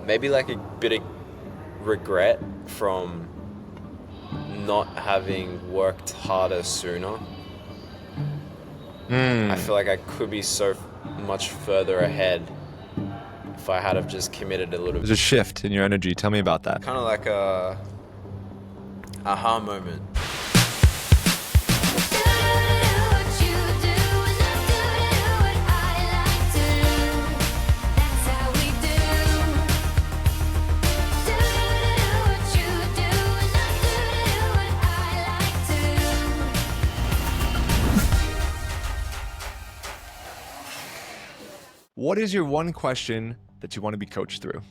maybe like a bit of regret from not having worked harder sooner. I Hmm. feel like I could be so much further ahead if I had have just committed a little. There's a shift in your energy. Tell me about that. Kind of like a aha moment. What is your one question that you want to be coached through?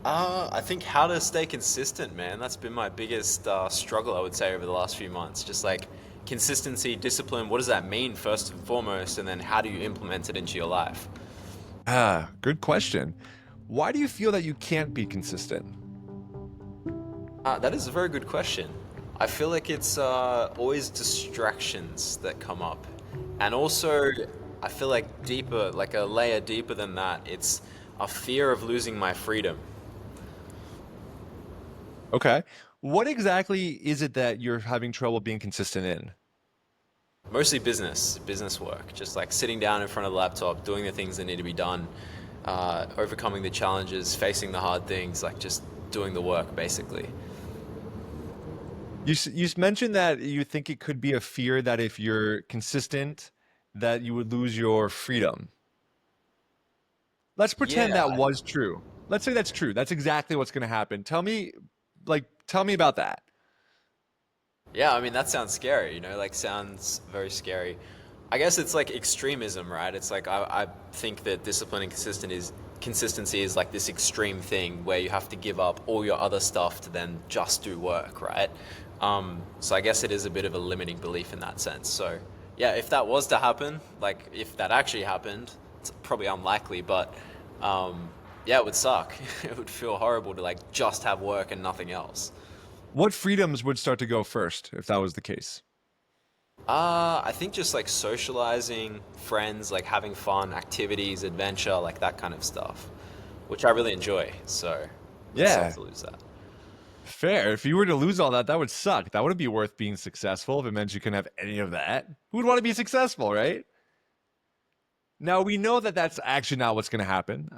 I think how to stay consistent, man. That's been my biggest struggle, I would say, over the last few months. Just like consistency, discipline. What does that mean, first and foremost? And then how do you implement it into your life? Good question. Why do you feel that you can't be consistent? That is a very good question. I feel like it's always distractions that come up. And also, I feel like deeper, like a layer deeper than that, it's a fear of losing my freedom. Okay. What exactly is it that you're having trouble being consistent in? Mostly business work, just like sitting down in front of the laptop, doing the things that need to be done, overcoming the challenges, facing the hard things, like just doing the work basically. You mentioned that you think it could be a fear that if you're consistent, that you would lose your freedom. Let's pretend Yeah, that was true. Let's say that's true. That's exactly what's going to happen. Tell me about that. yeah, I mean, that sounds scary, like sounds very scary. I guess it's like extremism, right? It's like I think that discipline and consistency is like this extreme thing where you have to give up all your other stuff to then just do work, right? So I guess it is a bit of a limiting belief in that sense. So yeah, if that was to happen, like if that actually happened, it's probably unlikely, but yeah, it would suck. It would feel horrible to like just have work and nothing else. What freedoms would start to go first if that was the case? I think just like socializing, friends, like having fun, activities, adventure, like that kind of stuff, which I really enjoy. So it would suck Yeah, to lose that. fair. If you were to lose all that, that would suck. That wouldn't be worth being successful if it meant you couldn't have any of that. Who would want to be successful, right? Now, we know that that's actually not what's going to happen.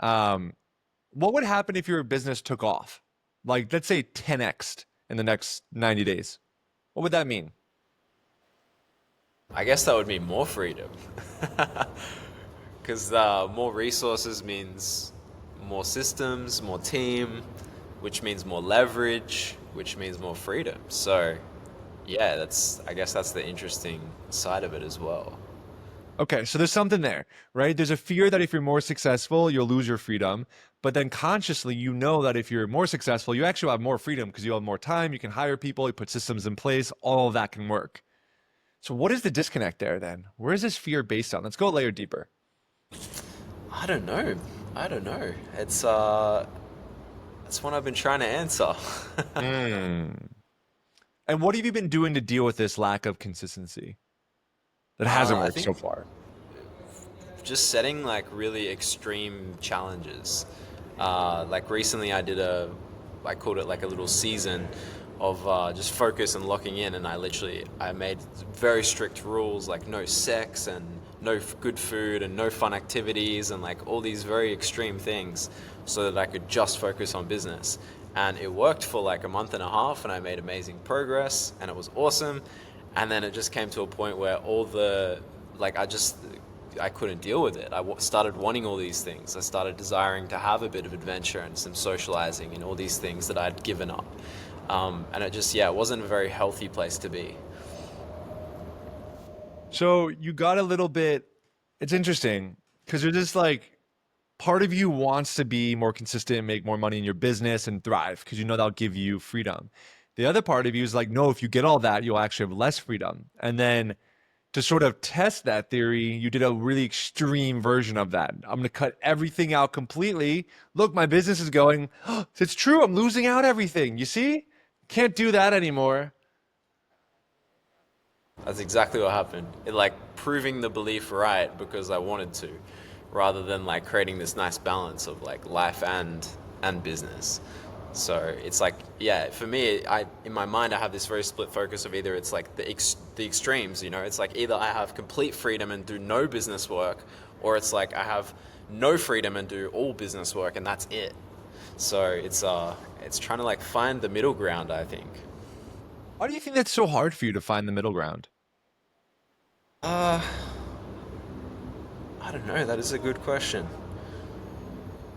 What would happen if your business took off? Like, let's say 10x in the next 90 days. What would that mean? I guess that would mean more freedom, because more resources means more systems, more team, which means more leverage, which means more freedom. So yeah, that's I guess that's the interesting side of it as well. Okay, so there's something there, right? There's a fear that if you're more successful, you'll lose your freedom. But then consciously, you know that if you're more successful, you actually have more freedom because you have more time, you can hire people, you put systems in place, all of that can work. So what is the disconnect there then? Where is this fear based on? Let's go a layer deeper. I don't know. I don't know. It's one I've been trying to answer. Hmm. And what have you been doing to deal with this lack of consistency that hasn't I worked think so far? just setting like really extreme challenges. Like recently, I called it like a little season of just focus and locking in, and I made very strict rules like no sex and no good food and no fun activities and like all these very extreme things, so that I could just focus on business. And it worked for like a month and a half, and I made amazing progress, and it was awesome. And then it just came to a point where all the like I couldn't deal with it. Started wanting all these things. I started desiring to have a bit of adventure and some socializing and all these things that I'd given up. And it just, yeah, it wasn't a very healthy place to be. So you got a little bit, it's interesting because you're just like, part of you wants to be more consistent and make more money in your business and thrive because you know that'll give you freedom. The other part of you is like, no, if you get all that, you'll actually have less freedom. And then to sort of test that theory, you did a really extreme version of that. I'm going to cut everything out completely. Look, my business is going. It's true. I'm losing out everything. You see? Can't do that anymore. That's exactly what happened. It like proving the belief right because I wanted to, rather than like creating this nice balance of like life and business. So it's like, yeah, for me, I in my mind I have this very split focus of either it's like the extremes, you know, it's like either I have complete freedom and do no business work, or it's like I have no freedom and do all business work and that's it. So it's trying to like find the middle ground, I think. Why do you think that's so hard for you to find the middle ground? Uh, I don't know. That is a good question.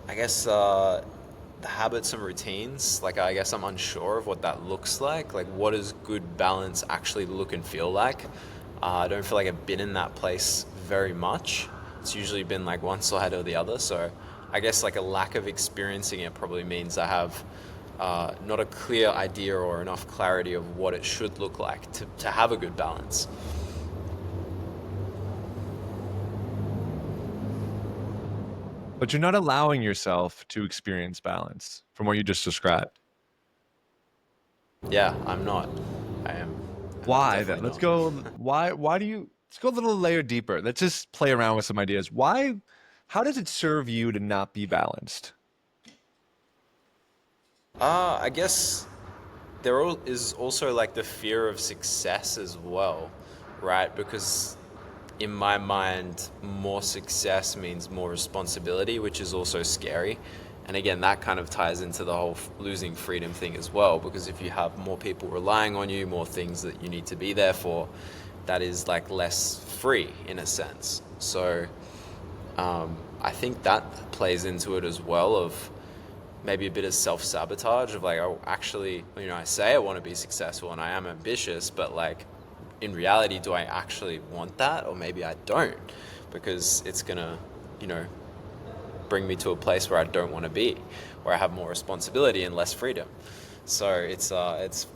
I guess the habits and routines. Like, I guess I'm unsure of what that looks like. Like, what does good balance actually look and feel like? I don't feel like I've been in that place very much. It's usually been like one side or the other. So, I guess like a lack of experiencing it probably means I have not a clear idea or enough clarity of what it should look like to have a good balance. But you're not allowing yourself to experience balance from what you just described. Yeah, I'm not. I am. I'm Why then? definitely Let's not. go. Why do you, let's go a little layer deeper. Let's just play around with some ideas. Why, how does it serve you to not be balanced? I guess is also like the fear of success as well, right? Because in my mind, more success means more responsibility, which is also scary. And again, that kind of ties into the whole losing freedom thing as well, because if you have more people relying on you, more things that you need to be there for, that is like less free in a sense. So I think that plays into it as well of maybe a bit of self-sabotage of like, oh, actually, you know, I say I want to be successful and I am ambitious, but like in reality, do I actually want that? Or maybe I don't, because it's gonna, you know, bring me to a place where I don't want to be, where I have more responsibility and less freedom. So it's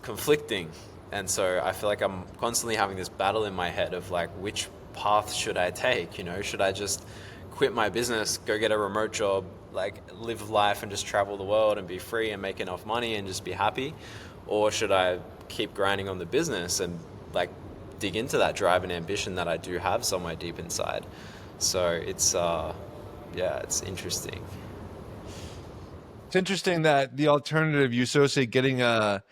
conflicting. And so I feel like I'm constantly having this battle in my head of like, which path should I take? You know, should I just quit my business, go get a remote job, like live life and just travel the world and be free and make enough money and just be happy? Or should I keep grinding on the business and like dig into that drive and ambition that I do have somewhere deep inside? So yeah, it's interesting. It's interesting that the alternative you associate getting a,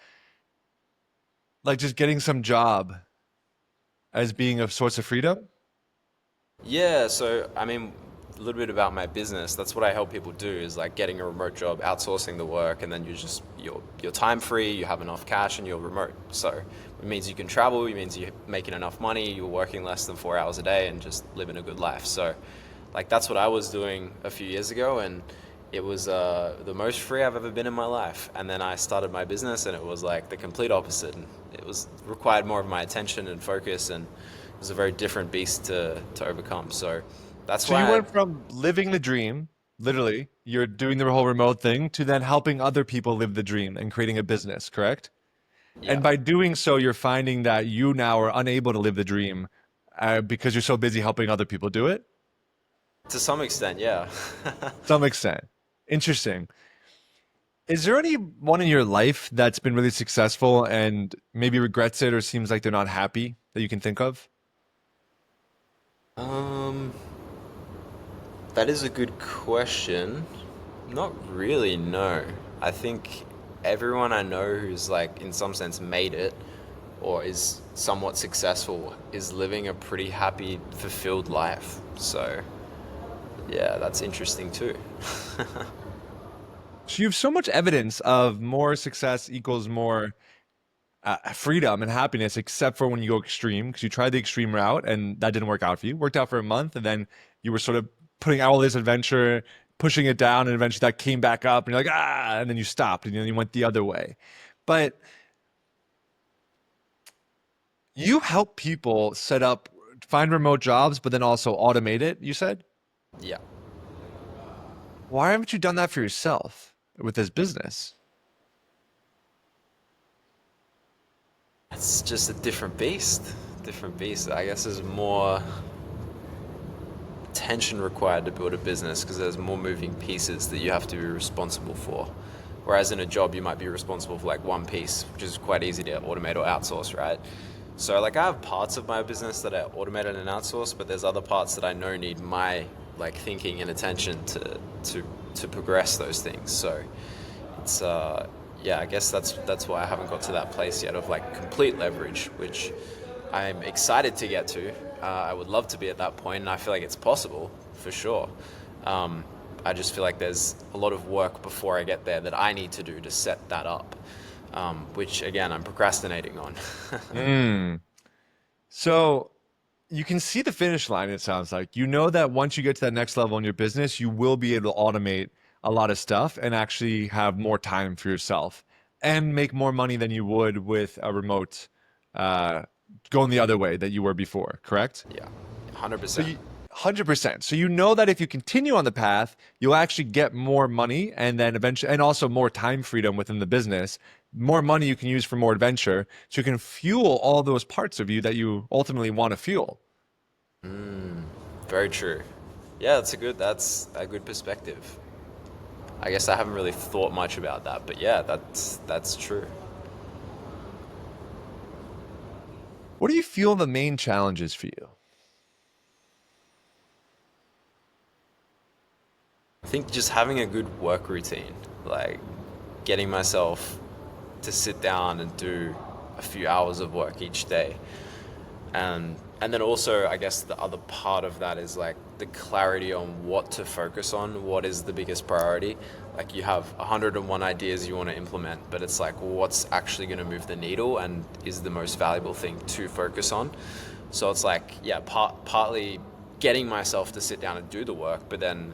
like just getting some job as being a source of freedom. Yeah, so I mean, a little bit about my business. That's what I help people do is like getting a remote job, outsourcing the work, and then you just you're time free, you have enough cash, and you're remote. So it means you can travel. It means you're making enough money. You're working less than 4 hours a day, and just living a good life. So, like that's what I was doing a few years ago, and it was the most free I've ever been in my life. And then I started my business, and it was like the complete opposite. And it was required more of my attention and focus, and it was a very different beast to overcome. So that's So you why went from living the dream, literally, you're doing the whole remote thing, to then helping other people live the dream and creating a business, correct? yeah, And by doing so, you're finding that you now are unable to live the dream because you're so busy helping other people do it. to some extent, yeah. To some extent. Interesting. Is there anyone in your life that's been really successful and maybe regrets it or seems like they're not happy that you can think of? um, that is a good question. Not really, no. I think everyone I know who's like in some sense made it or is somewhat successful is living a pretty happy, fulfilled life. So, yeah, that's interesting too. So you have so much evidence of more success equals more freedom and happiness, except for when you go extreme, because you tried the extreme route and that didn't work out for you. Worked out for a month, and then you were sort of putting out all this adventure, pushing it down, and eventually that came back up, and you're like, ah, and then you stopped, and then you went the other way. But you help people set up, find remote jobs, but then also automate it, you said? Yeah. Why haven't you done that for yourself with this business? It's just a different beast. Different beast. I guess there's more attention required to build a business because there's more moving pieces that you have to be responsible for. Whereas in a job, you might be responsible for like one piece, which is quite easy to automate or outsource, right? So like I have parts of my business that are automated and outsourced, but there's other parts that I know need my like thinking and attention to progress those things. So it's yeah, I guess that's why I haven't got to that place yet of like complete leverage, which I'm excited to get to. I would love to be at that point, and I feel like it's possible for sure. Um, I just feel like there's a lot of work before I get there that I need to do to set that up, which again I'm procrastinating on. Mm. So you can see the finish line, it sounds like. You know that once you get to that next level in your business, you will be able to automate a lot of stuff and actually have more time for yourself and make more money than you would with a remote uh, going the other way that you were before, correct? Yeah, 100%. So you 100%. So you know that if you continue on the path, you'll actually get more money and then eventually, and also more time freedom within the business, more money you can use for more adventure. So you can fuel all those parts of you that you ultimately want to fuel. Very true. Yeah, that's a good perspective. I guess I haven't really thought much about that, but yeah, that's true. What do you feel the main challenges for you? I think just having a good work routine, like getting myself to sit down and do a few hours of work each day. And then also I guess the other part of that is like the clarity on what to focus on, what is the biggest priority. Like you have 101 ideas you want to implement, but it's like what's actually going to move the needle and is the most valuable thing to focus on. So it's like, yeah, partly getting myself to sit down and do the work, but then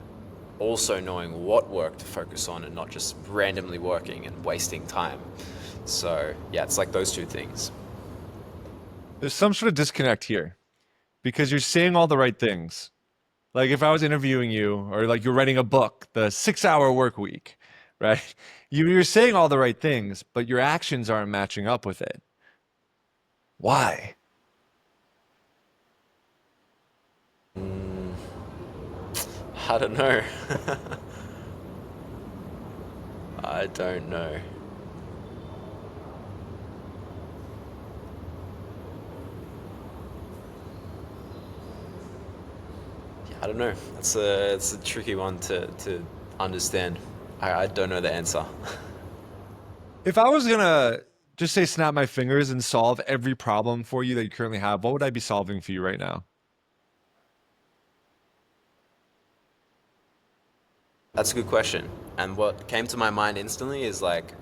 also knowing what work to focus on and not just randomly working and wasting time. So yeah, it's like those two things. There's some sort of disconnect here because you're saying all the right things. Like if I was interviewing you or like you're writing a book, the 6 hour work week, right? You're saying all the right things, but your actions aren't matching up with it. Why? I don't know. I don't know. I don't know. It's a tricky one to understand. I don't know the answer. If I was gonna just say snap my fingers and solve every problem for you that you currently have, what would I be solving for you right now? That's a good question. And what came to my mind instantly is like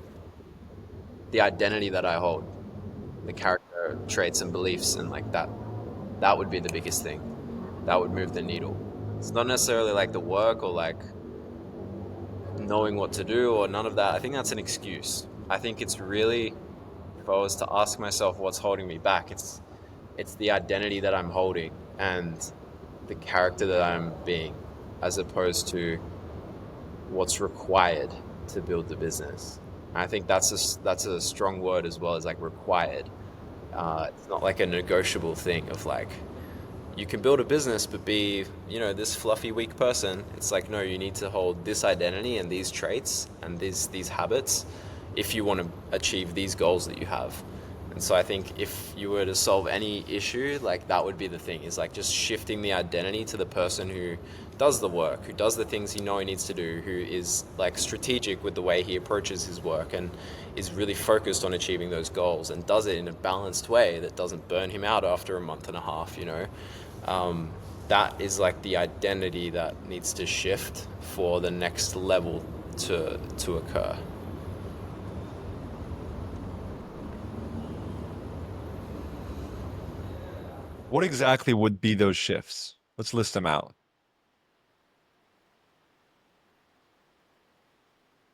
the identity that I hold, the character traits and beliefs, and like that would be the biggest thing. That would move the needle. It's not necessarily like the work or like knowing what to do or none of that. I think that's an excuse. I think it's really, if I was to ask myself what's holding me back, it's the identity that I'm holding and the character that I'm being, as opposed to what's required to build the business. And I think that's a strong word as well as like required. It's not like a negotiable thing of like you can build a business but be this fluffy weak person. It's like no, you need to hold this identity and these traits and these habits if you want to achieve these goals that you have. And so I think if you were to solve any issue, like that would be the thing, is like just shifting the identity to the person who does the work, who does the things he needs to do, who is like strategic with the way he approaches his work and is really focused on achieving those goals and does it in a balanced way that doesn't burn him out after a month and a half. That is like the identity that needs to shift for the next level to occur. What exactly would be those shifts? Let's list them out.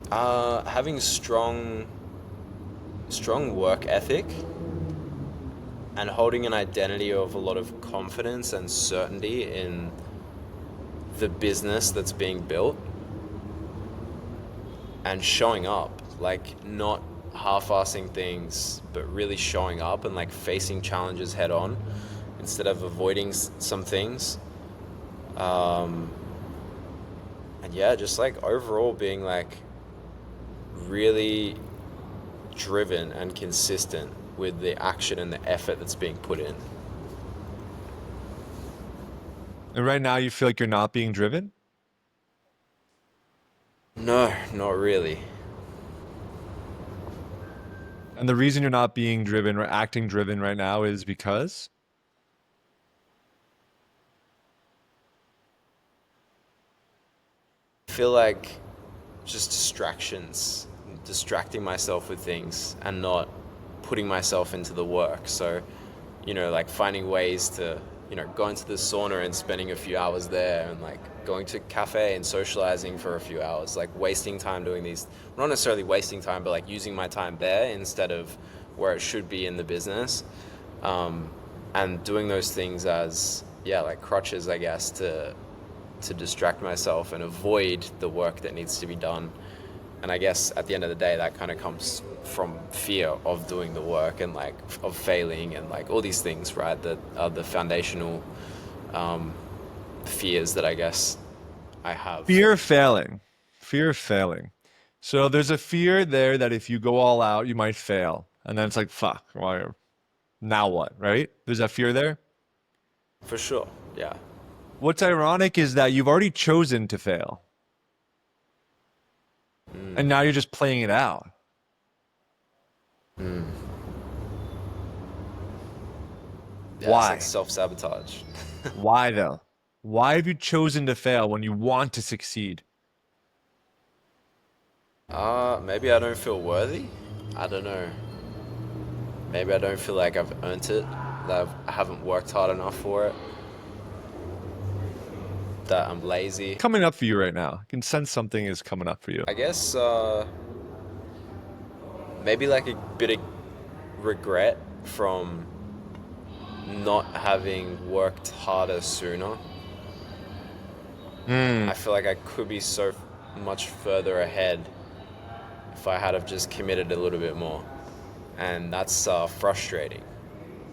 Having strong work ethic and holding an identity of a lot of confidence and certainty in the business that's being built and showing up, like not half-assing things but really showing up and like facing challenges head on instead of avoiding some things. And yeah, just like overall being like really driven and consistent with the action and the effort that's being put in. And right now you feel like you're not being driven? No, not really. And the reason you're not being driven or acting driven right now is because I feel like just distractions, distracting myself with things and not putting myself into the work. So, like finding ways to, go into the sauna and spending a few hours there and like going to cafe and socializing for a few hours, like wasting time doing these, not necessarily wasting time, but like using my time there instead of where it should be in the business. Um, and doing those things as, yeah, like crutches, I guess, to distract myself and avoid the work that needs to be done. And I guess at the end of the day, that kind of comes from fear of doing the work and like of failing and like all these things, right? That are the foundational fears that I guess I have. fear of failing. Fear of failing. So there's a fear there that if you go all out, you might fail. And then it's like, fuck, well, now what, right? There's that fear there. For sure, yeah. What's ironic is that you've already chosen to fail. And now you're just playing it out. Yeah, it's like Why? self-sabotage. Why though? Why have you chosen to fail when you want to succeed? Maybe I don't feel worthy. I don't know. Maybe I don't feel like I've earned it. That I haven't worked hard enough for it. That I'm lazy. Coming up for you right now. I can sense something is coming up for you. I guess maybe like a bit of regret from not having worked harder sooner. Mm. I feel like I could be so much further ahead if I had have just committed a little bit more. And that's frustrating.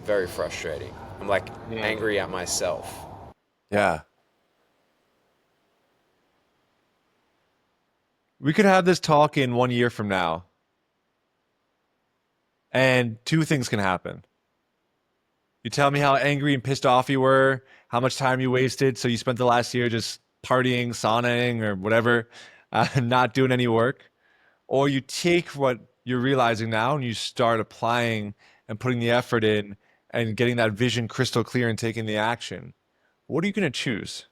Very frustrating. I'm like angry at myself. Yeah. We could have this talk in 1 year from now, and two things can happen. You tell me how angry and pissed off you were, how much time you wasted, so you spent the last year just partying, saunaing, or whatever, not doing any work. Or you take what you're realizing now and you start applying and putting the effort in and getting that vision crystal clear and taking the action. What are you going to choose?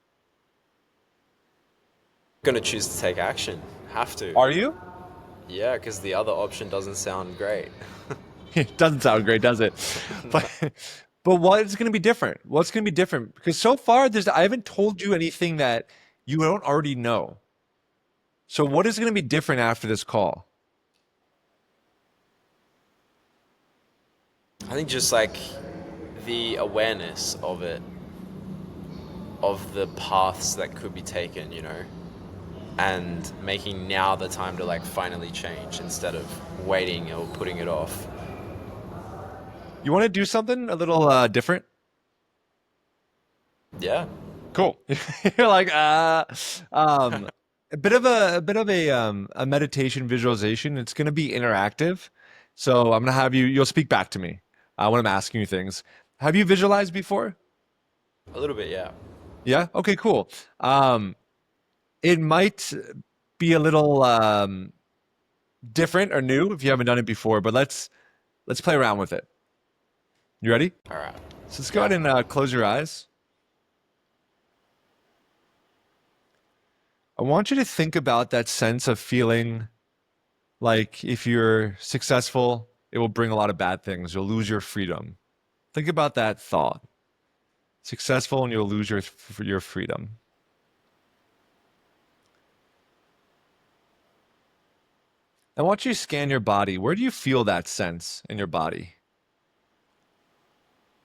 I'm gonna choose to take action. Have to. Are you? Yeah, because the other option doesn't sound great. It doesn't sound great, does it? No. But but what is going to be different? What's going to be different? Because so far I haven't told you anything that you don't already know. So what is going to be different after this call? I think just like the awareness of it, of the paths that could be taken, and making now the time to like finally change instead of waiting or putting it off. You want to do something a little different? Yeah. Cool. You're like, um, a bit of a meditation visualization. It's going to be interactive. So I'm going to have you'll speak back to me when I'm asking you things. Have you visualized before? A little bit, yeah. Yeah. Okay, cool. It might be a little different or new if you haven't done it before, but let's play around with it. You ready? All right. So let's go Yeah. ahead and close your eyes. I want you to think about that sense of feeling like if you're successful, it will bring a lot of bad things. You'll lose your freedom. Think about that thought. Successful and you'll lose your freedom. I want you to scan your body. Where do you feel that sense in your body?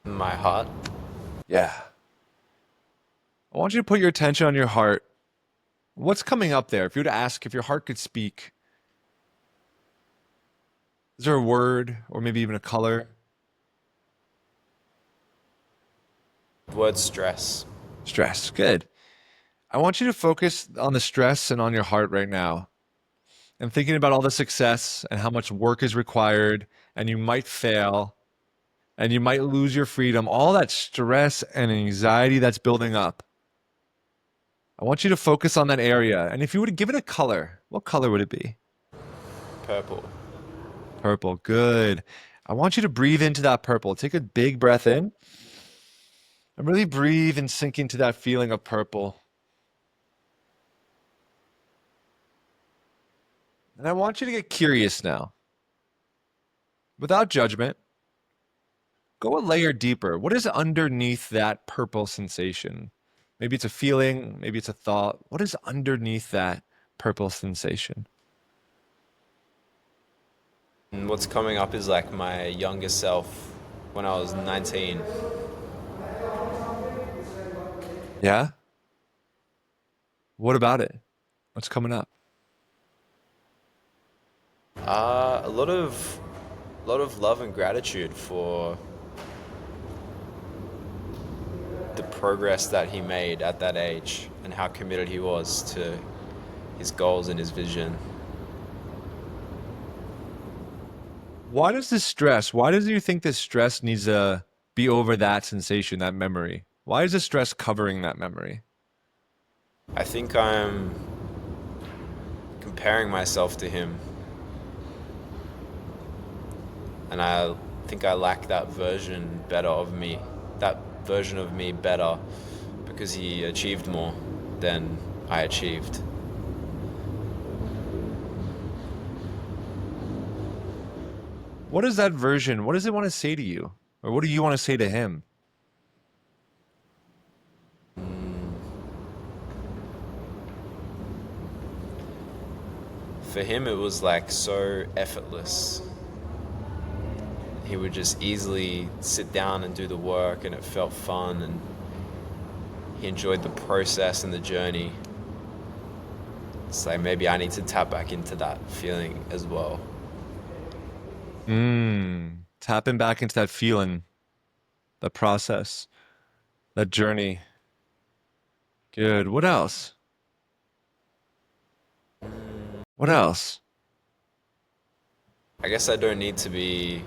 My heart. Yeah. I want you to put your attention on your heart. What's coming up there? If you were to ask if your heart could speak, is there a word or maybe even a color? Word stress. Stress. Good. I want you to focus on the stress and on your heart right now. And thinking about all the success and how much work is required, and you might fail, and you might lose your freedom, all that stress and anxiety that's building up. I want you to focus on that area. And if you were to give it a color, what color would it be? Purple. Purple. Good. I want you to breathe into that purple. Take a big breath in and really breathe and sink into that feeling of purple. And I want you to get curious now. Without judgment, go a layer deeper. What is underneath that purple sensation? Maybe it's a feeling, maybe it's a thought. What is underneath that purple sensation? And what's coming up is like my younger self when I was 19. Yeah? What about it? What's coming up? A lot of love and gratitude for the progress that he made at that age and how committed he was to his goals and his vision. Why does this stress, why does you think this stress needs to be over that sensation, that memory? Why is the stress covering that memory? I think I'm comparing myself to him, and I think I like that version better of me, that version of me better because he achieved more than I achieved. What is that version? What does it want to say to you? Or what do you want to say to him? For him, it was like so effortless. He would just easily sit down and do the work, and it felt fun, and he enjoyed the process and the journey. It's like maybe I need to tap back into that feeling as well. Tapping back into that feeling, that process, that journey. Good. What else? What else? I guess I don't need to be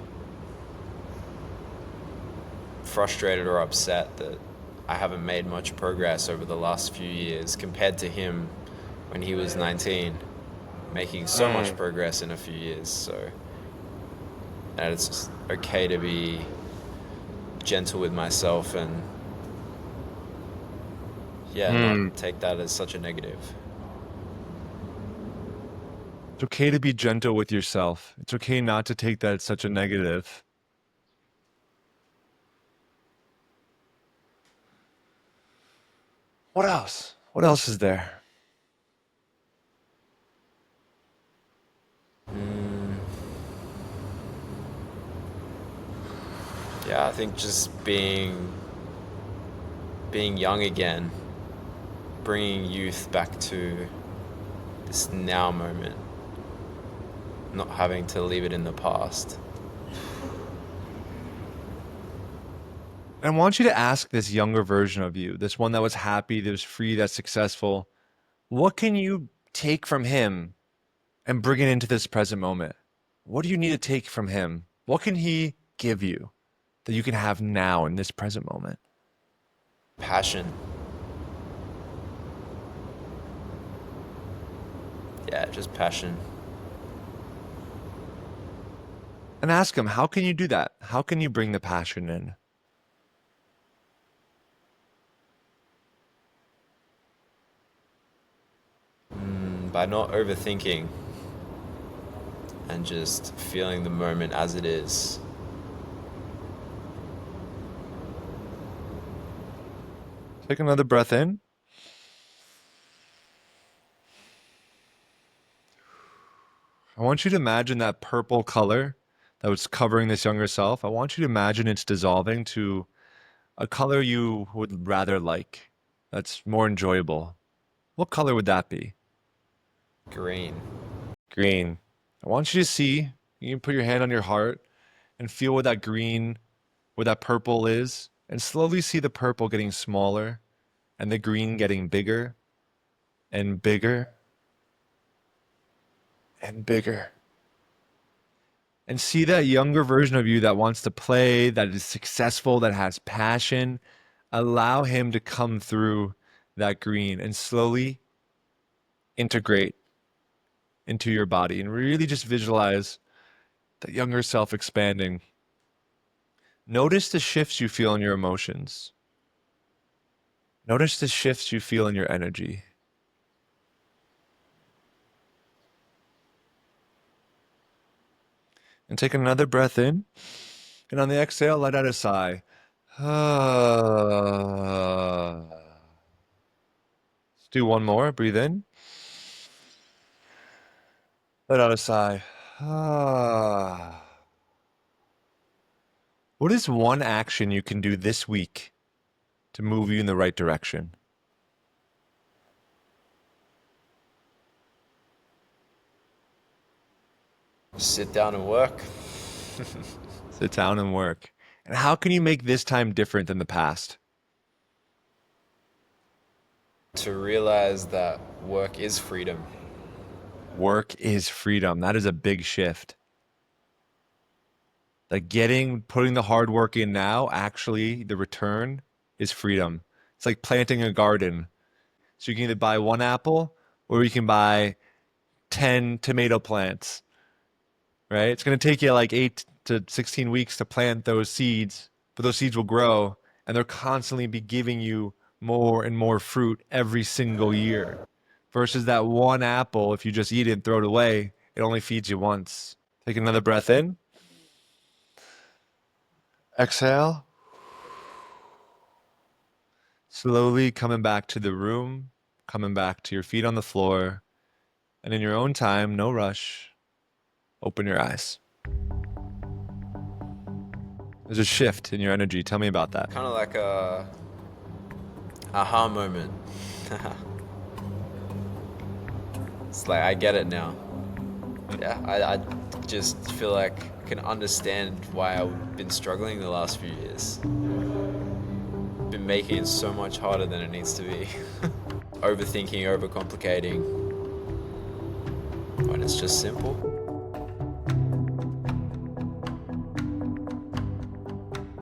frustrated or upset that I haven't made much progress over the last few years compared to him when he was 19, making so much Mm. progress in a few years. So, and it's okay to be gentle with myself and, yeah, not Mm. take that as such a negative. It's okay to be gentle with yourself. It's okay not to take that as such a negative. What else? What else is there? Yeah, I think just being young again, bringing youth back to this now moment, not having to leave it in the past. And I want you to ask this younger version of you, this one that was happy, that was free, that's successful. What can you take from him and bring it into this present moment? What do you need to take from him? What can he give you that you can have now in this present moment? Passion. Yeah, just passion. And ask him, how can you do that? How can you bring the passion in? By not overthinking and just feeling the moment as it is. Take another breath in. I want you to imagine that purple color that was covering this younger self. I want you to imagine it's dissolving to a color you would rather like, that's more enjoyable. What color would that be? Green. Green. I want you to see, you can put your hand on your heart and feel what that green, what that purple is, and slowly see the purple getting smaller and the green getting bigger and bigger and bigger. And see that younger version of you that wants to play, that is successful, that has passion. Allow him to come through that green, and slowly integrate into your body and really just visualize the younger self expanding. Notice the shifts you feel in your emotions. Notice the shifts you feel in your energy. And take another breath in. And on the exhale, let out a sigh. Let's do one more. Breathe in. Let out a sigh. What is one action you can do this week to move you in the right direction? Sit down and work. Sit down and work. And how can you make this time different than the past? To realize that work is freedom. Work is freedom. That is a big shift. Like putting the hard work in now, actually, the return is freedom. It's like planting a garden. So you can either buy one apple or you can buy 10 tomato plants, right? It's going to take you like 8 to 16 weeks to plant those seeds, but those seeds will grow and they'll constantly be giving you more and more fruit every single year. Versus that one apple, if you just eat it and throw it away, it only feeds you once. Take another breath in. Exhale. Slowly coming back to the room, coming back to your feet on the floor, and in your own time, no rush, open your eyes. There's a shift in your energy. Tell me about that. Kind of like a aha moment. It's like I get it now. Yeah, I just feel like I can understand why I've been struggling the last few years. Been making it so much harder than it needs to be. Overthinking, overcomplicating, when it's just simple.